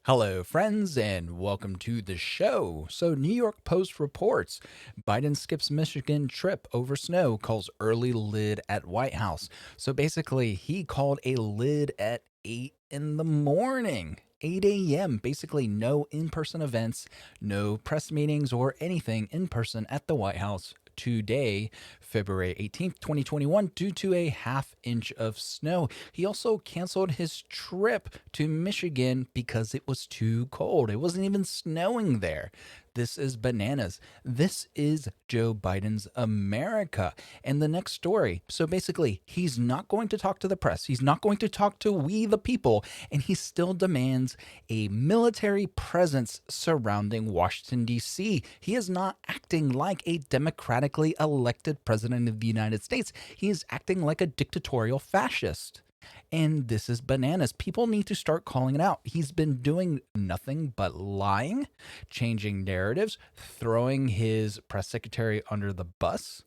Hello, friends, and welcome to the show. So, New York Post reports Biden skips Michigan trip over snow, calls early lid at White House. So, basically, he called a lid at 8 in the morning. 8 a.m. Basically, no in person events, no press meetings, or anything in person at the White House today, February 18th, 2021, due to a half-inch of snow. He also canceled his trip to Michigan because it was too cold. It wasn't even snowing there. This is bananas. This is Joe Biden's America. And the next story. So basically, he's not going to talk to the press. He's not going to talk to we the people. And he still demands a military presence surrounding Washington, D.C. He is not acting like a democratically elected president of the United States. He is acting like a dictatorial fascist. And this is bananas. People need to start calling it out. He's been doing nothing but lying, changing narratives, throwing his press secretary under the bus.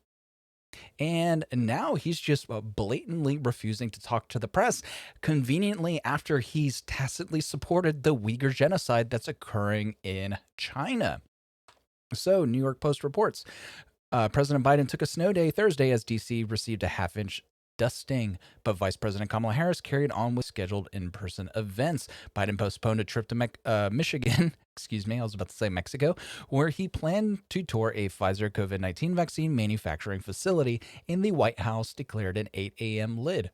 And now he's just blatantly refusing to talk to the press, conveniently after he's tacitly supported the Uyghur genocide that's occurring in China. So, New York Post reports President Biden took a snow day Thursday as D.C. received a half-inch dusting, but Vice President Kamala Harris carried on with scheduled in-person events. Biden postponed a trip to Michigan, excuse me, I was about to say Mexico, where he planned to tour a Pfizer COVID-19 vaccine manufacturing facility, and the White House declared an 8 a.m. lid,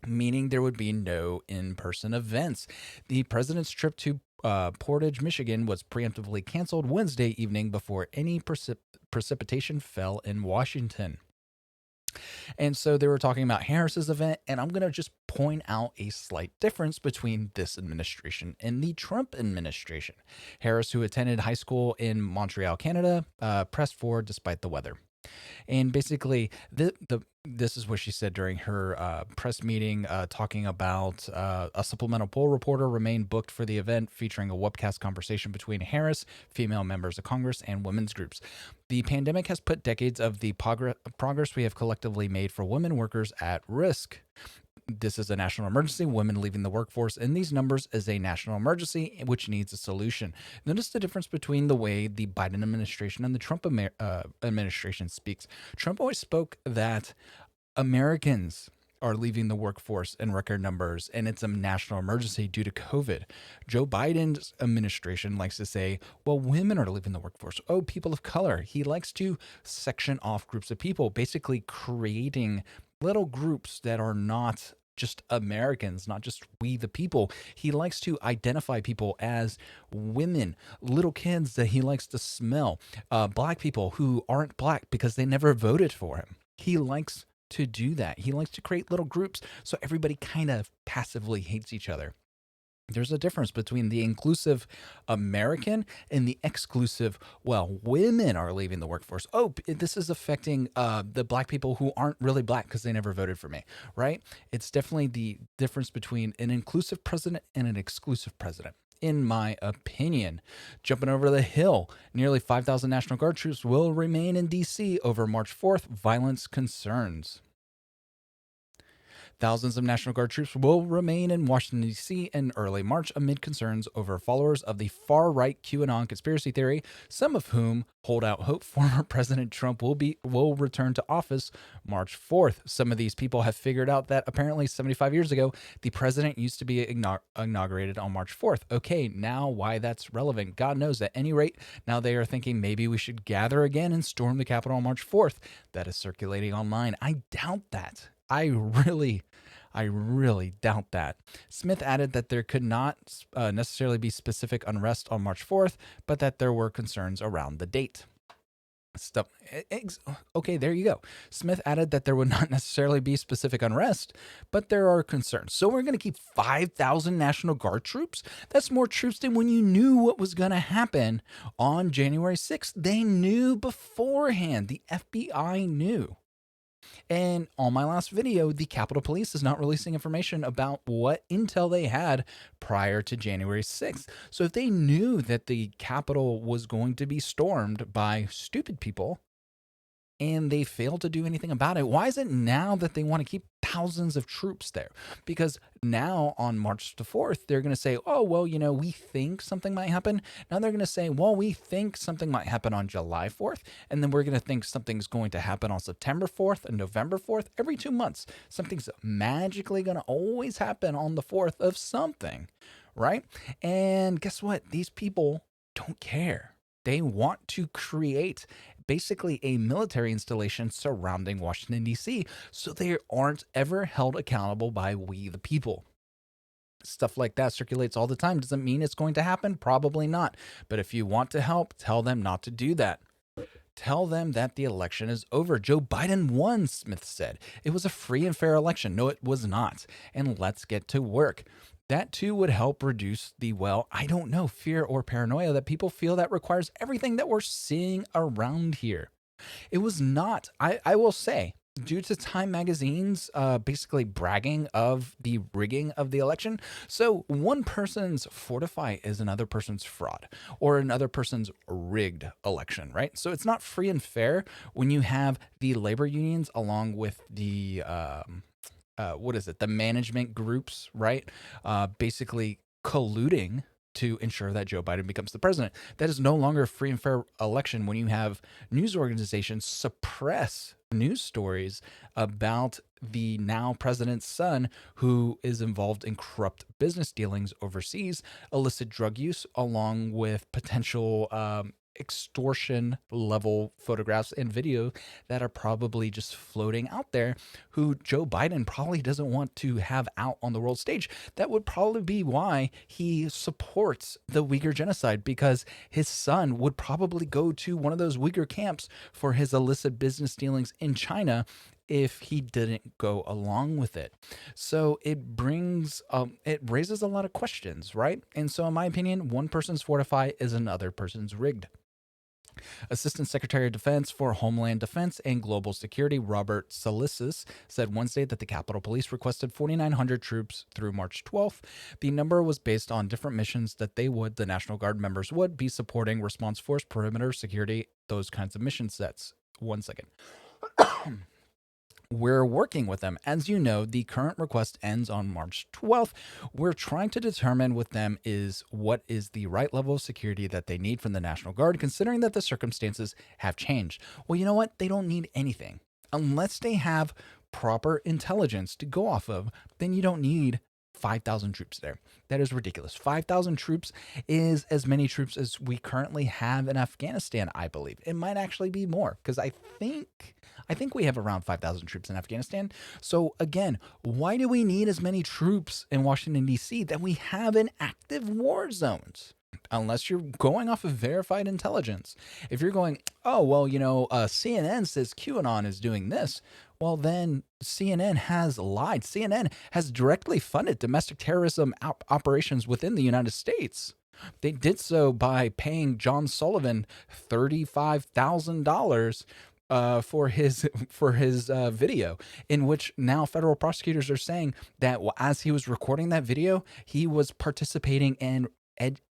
meaning there would be no in-person events. The president's trip to Portage, Michigan was preemptively canceled Wednesday evening before any precipitation fell in Washington. And so they were talking about Harris's event, and I'm going to just point out a slight difference between this administration and the Trump administration. Harris, who attended high school in Montreal, Canada, pressed forward despite the weather. And basically, this is what she said during her press meeting, talking about a supplemental poll reporter remained booked for the event, featuring a webcast conversation between Harris, female members of Congress, and women's groups. The pandemic has put decades of the progress we have collectively made for women workers at risk. This is a national emergency. Women leaving the workforce in these numbers is a national emergency, which needs a solution. Notice the difference between the way the Biden administration and the Trump administration speaks. Trump always spoke that Americans are leaving the workforce in record numbers, and it's a national emergency due to COVID. Joe Biden's administration likes to say, well, women are leaving the workforce. Oh, people of color. He likes to section off groups of people, basically creating little groups that are not just Americans, not just we the people. He likes to identify people as women, little kids that he likes to smell, black people who aren't black because they never voted for him. He likes to do that. He likes to create little groups so everybody kind of passively hates each other. There's a difference between the inclusive American and the exclusive, well, women are leaving the workforce. Oh, this is affecting the black people who aren't really black because they never voted for me, right? It's definitely the difference between an inclusive president and an exclusive president, in my opinion. Jumping over the hill, nearly 5,000 National Guard troops will remain in D.C. over March 4th, violence concerns. Thousands of National Guard troops will remain in Washington, D.C. in early March amid concerns over followers of the far-right QAnon conspiracy theory, some of whom hold out hope former President Trump will return to office March 4th. Some of these people have figured out that apparently 75 years ago, the president used to be inaugurated on March 4th. Okay, now why that's relevant, God knows. At any rate, now they are thinking maybe we should gather again and storm the Capitol on March 4th. That is circulating online. I doubt that. I really doubt that. Smith added that there could not necessarily be specific unrest on March 4th, but that there were concerns around the date. Okay, there you go. Smith added that there would not necessarily be specific unrest, but there are concerns. So we're going to keep 5,000 National Guard troops? That's more troops than when you knew what was going to happen on January 6th. They knew beforehand. The FBI knew. And on my last video, the Capitol Police is not releasing information about what intel they had prior to January 6th. So if they knew that the Capitol was going to be stormed by stupid people and they fail to do anything about it. Why is it now that they want to keep thousands of troops there? Because now on March the 4th, they're going to say, oh, well, we think something might happen. Now they're going to say, well, we think something might happen on July 4th. And then we're going to think something's going to happen on September 4th and November 4th. Every 2 months, something's magically going to always happen on the 4th of something, right? And guess what? These people don't care. They want to create basically a military installation surrounding Washington, D.C., so they aren't ever held accountable by we, the people. Stuff like that circulates all the time. Doesn't mean it's going to happen? Probably not. But if you want to help, tell them not to do that. Tell them that the election is over. Joe Biden won, Smith said. It was a free and fair election. No, it was not. And let's get to work. That too would help reduce the, fear or paranoia that people feel that requires everything that we're seeing around here. It was not, I will say, due to Time Magazine's basically bragging of the rigging of the election. So one person's fortify is another person's fraud or another person's rigged election, right? So it's not free and fair when you have the labor unions along with the the management groups, right? Basically colluding to ensure that Joe Biden becomes the president. That is no longer a free and fair election when you have news organizations suppress news stories about the now president's son who is involved in corrupt business dealings overseas, illicit drug use, along with potential extortion level photographs and video that are probably just floating out there, who Joe Biden probably doesn't want to have out on the world stage. That would probably be why he supports the Uyghur genocide, because his son would probably go to one of those Uyghur camps for his illicit business dealings in China if he didn't go along with it. So it raises a lot of questions, right? And so in my opinion, one person's fortify is another person's rigged. Assistant Secretary of Defense for Homeland Defense and Global Security Robert Salisis said Wednesday that the Capitol Police requested 4,900 troops through March 12th. The number was based on different missions that the National Guard members would be supporting: response force, perimeter security, those kinds of mission sets. One second. We're working with them. As you know, the current request ends on March 12th. We're trying to determine with them what is the right level of security that they need from the National Guard, considering that the circumstances have changed. Well, you know what? They don't need anything. Unless they have proper intelligence to go off of, then you don't need 5,000 troops there. That is ridiculous. 5,000 troops is as many troops as we currently have in Afghanistan, I believe. It might actually be more, because I think we have around 5,000 troops in Afghanistan. So again, why do we need as many troops in Washington, D.C. that we have in active war zones? Unless you're going off of verified intelligence. If you're going, CNN says QAnon is doing this, well, then CNN has lied. CNN has directly funded domestic terrorism operations within the United States. They did so by paying John Sullivan $35,000 for his video, in which now federal prosecutors are saying that as he was recording that video, he was participating in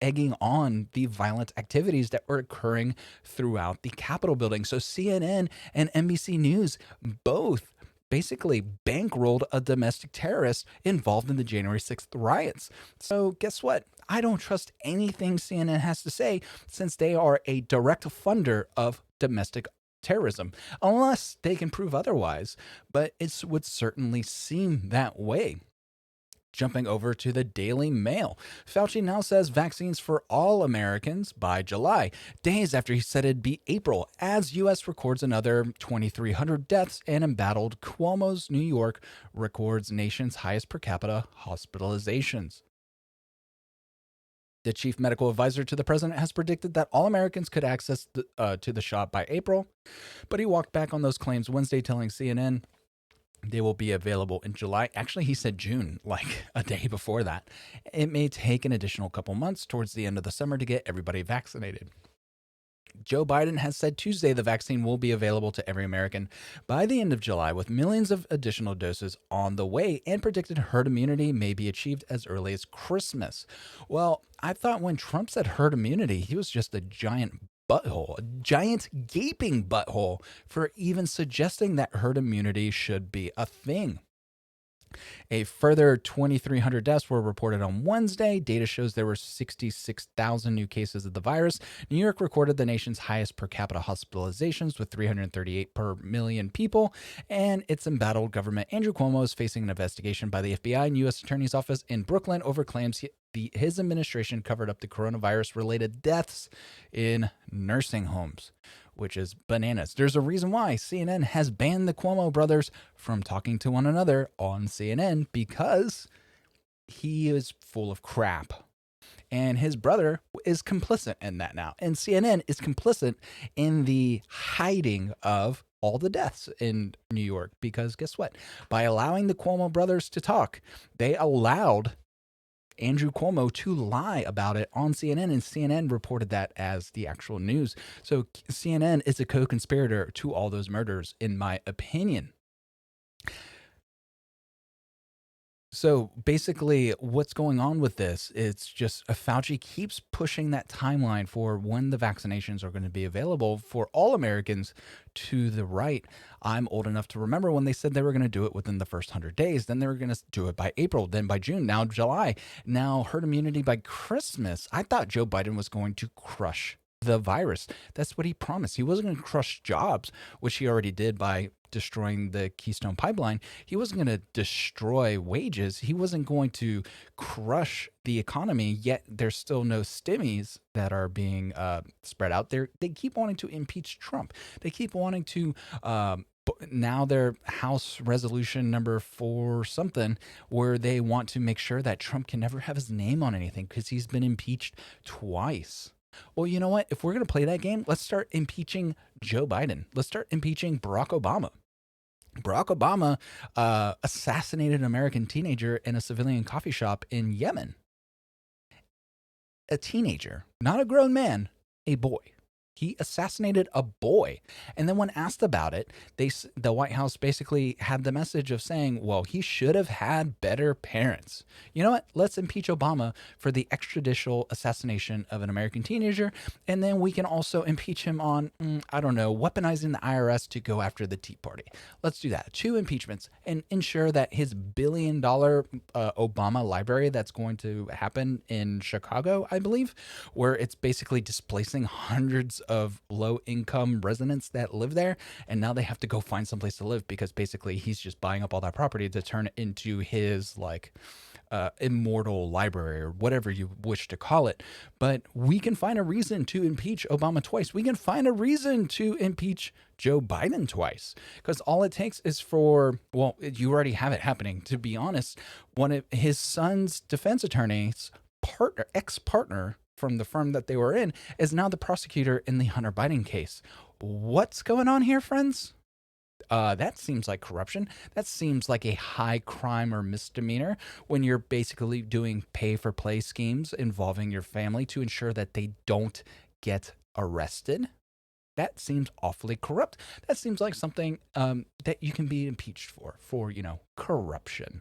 egging on the violent activities that were occurring throughout the Capitol building. So CNN and NBC News both basically bankrolled a domestic terrorist involved in the January 6th riots. So guess what? I don't trust anything CNN has to say, since they are a direct funder of domestic terrorism, unless they can prove otherwise. But it would certainly seem that way. Jumping over to the Daily Mail. Fauci now says vaccines for all Americans by July, days after he said it'd be April, as U.S. records another 2,300 deaths and embattled. Cuomo's New York records nation's highest per capita hospitalizations. The chief medical advisor to the president has predicted that all Americans could access to the shot by April, but he walked back on those claims Wednesday, telling CNN they will be available in July. Actually, he said June, like a day before that. It may take an additional couple months towards the end of the summer to get everybody vaccinated. Joe Biden has said Tuesday the vaccine will be available to every American by the end of July, with millions of additional doses on the way, and predicted herd immunity may be achieved as early as Christmas. Well, I thought when Trump said herd immunity, he was just a giant butthole, a giant gaping butthole, for even suggesting that herd immunity should be a thing. A further 2,300 deaths were reported on Wednesday. Data shows there were 66,000 new cases of the virus. New York recorded the nation's highest per capita hospitalizations with 338 per million people. And its embattled government, Andrew Cuomo, is facing an investigation by the FBI and U.S. Attorney's Office in Brooklyn over claims his administration covered up the coronavirus-related deaths in nursing homes, which is bananas. There's a reason why CNN has banned the Cuomo brothers from talking to one another on CNN, because he is full of crap. And his brother is complicit in that now. And CNN is complicit in the hiding of all the deaths in New York, because guess what? By allowing the Cuomo brothers to talk, they allowed Andrew Cuomo to lie about it on CNN, and CNN reported that as the actual news. So CNN is a co-conspirator to all those murders, in my opinion. So basically, what's going on with this? It's just Fauci keeps pushing that timeline for when the vaccinations are going to be available for all Americans to the right. I'm old enough to remember when they said they were going to do it within the first 100 days. Then they were going to do it by April, then by June, now July, now herd immunity by Christmas. I thought Joe Biden was going to crush the virus. That's what he promised. He wasn't going to crush jobs, which he already did by destroying the Keystone Pipeline. He wasn't going to destroy wages. He wasn't going to crush the economy, yet there's still no stimmies that are being spread out there. They keep wanting to impeach Trump. They keep wanting to now their House resolution number 4 something, where they want to make sure that Trump can never have his name on anything because he's been impeached twice. Well, you know what? If we're going to play that game, let's start impeaching Joe Biden. Let's start impeaching Barack Obama. Barack Obama assassinated an American teenager in a civilian coffee shop in Yemen. A teenager, not a grown man, a boy. He assassinated a boy. And then when asked about it, the White House basically had the message of saying, well, he should have had better parents. You know what? Let's impeach Obama for the extrajudicial assassination of an American teenager. And then we can also impeach him on, weaponizing the IRS to go after the Tea Party. Let's do that. 2 impeachments, and ensure that his $1 billion Obama library that's going to happen in Chicago, I believe, where it's basically displacing hundreds of low-income residents that live there, and now they have to go find someplace to live because basically he's just buying up all that property to turn it into his immortal library or whatever you wish to call it. But we can find a reason to impeach Obama twice. We can find a reason to impeach Joe Biden twice, because all it takes is you already have it happening. To be honest, one of his son's defense attorneys, ex-partner from the firm that they were in, is now the prosecutor in the Hunter Biden case. What's going on here, friends? That seems like corruption. That seems like a high crime or misdemeanor when you're basically doing pay-for-play schemes involving your family to ensure that they don't get arrested. That seems awfully corrupt. That seems like something that you can be impeached for corruption.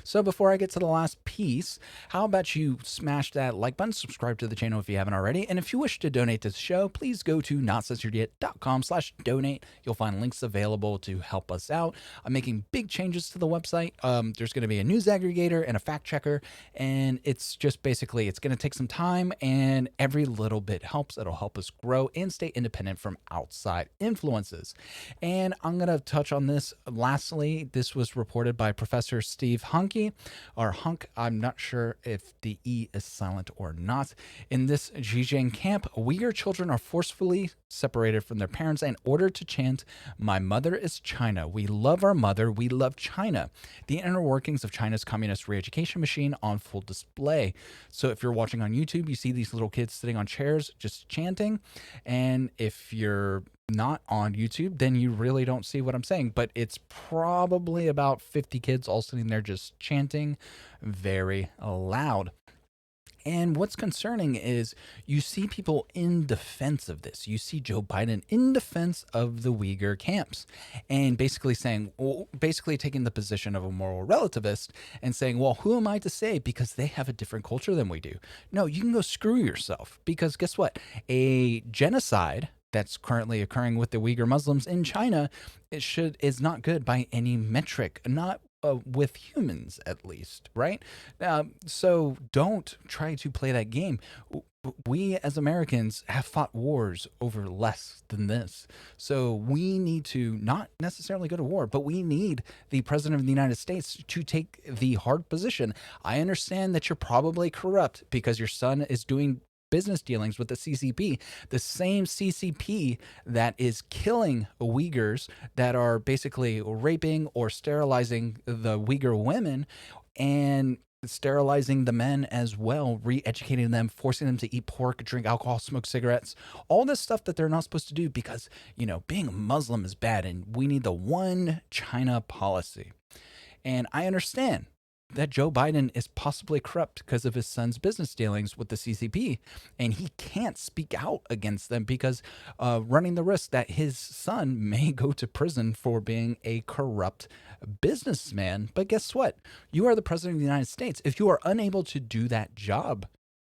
So before I get to the last piece, how about you smash that like button, subscribe to the channel if you haven't already, and if you wish to donate to the show, please go to notcensoredyet.com/donate. You'll find links available to help us out. I'm making big changes to the website. There's going to be a news aggregator and a fact checker, and it's just basically, it's going to take some time, and every little bit helps. It'll help us grow and stay independent from outside influences. And I'm going to touch on this lastly. This was reported by Professor Steve Hunk. I'm not sure if the E is silent or not. In this Xinjiang camp, Uyghur children are forcefully separated from their parents and ordered to chant, "My mother is China. We love our mother. We love China." The inner workings of China's communist re-education machine on full display. So if you're watching on YouTube, you see these little kids sitting on chairs just chanting. And if you're not on YouTube, then you really don't see what I'm saying, but it's probably about 50 kids all sitting there just chanting very loud. And what's concerning is you see people in defense of this. You see Joe Biden in defense of the Uyghur camps and basically saying, well, basically taking the position of a moral relativist and saying, well, who am I to say because they have a different culture than we do? No, you can go screw yourself because guess what? A genocide that's currently occurring with the Uyghur Muslims in China is not good by any metric, not with humans at least, right? So don't try to play that game. We as Americans have fought wars over less than this. So we need to not necessarily go to war, but we need the president of the United States to take the hard position. I understand that you're probably corrupt because your son is doing business dealings with the CCP, the same CCP that is killing Uyghurs, that are basically raping or sterilizing the Uyghur women and sterilizing the men as well, re-educating them, forcing them to eat pork, drink alcohol, smoke cigarettes, all this stuff that they're not supposed to do because, being a Muslim is bad and we need the one China policy. And I understand that Joe Biden is possibly corrupt because of his son's business dealings with the CCP, and he can't speak out against them because running the risk that his son may go to prison for being a corrupt businessman. But guess what? You are the president of the United States. If you are unable to do that job,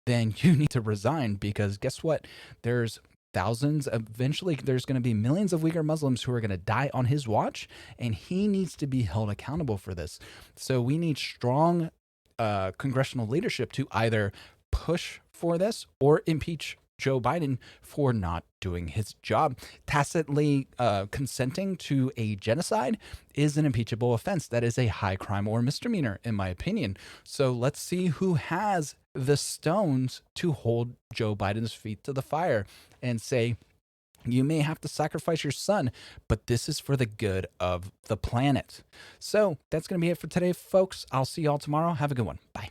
then you need to resign because guess what? There's thousands, eventually there's going to be millions of Uyghur Muslims who are going to die on his watch, and he needs to be held accountable for this. So we need strong congressional leadership to either push for this or impeach Joe Biden for not doing his job. Tacitly consenting to a genocide is an impeachable offense. That is a high crime or misdemeanor, in my opinion. So let's see who has the stones to hold Joe Biden's feet to the fire and say, you may have to sacrifice your son, but this is for the good of the planet. So that's going to be it for today, folks. I'll see y'all tomorrow. Have a good one. Bye.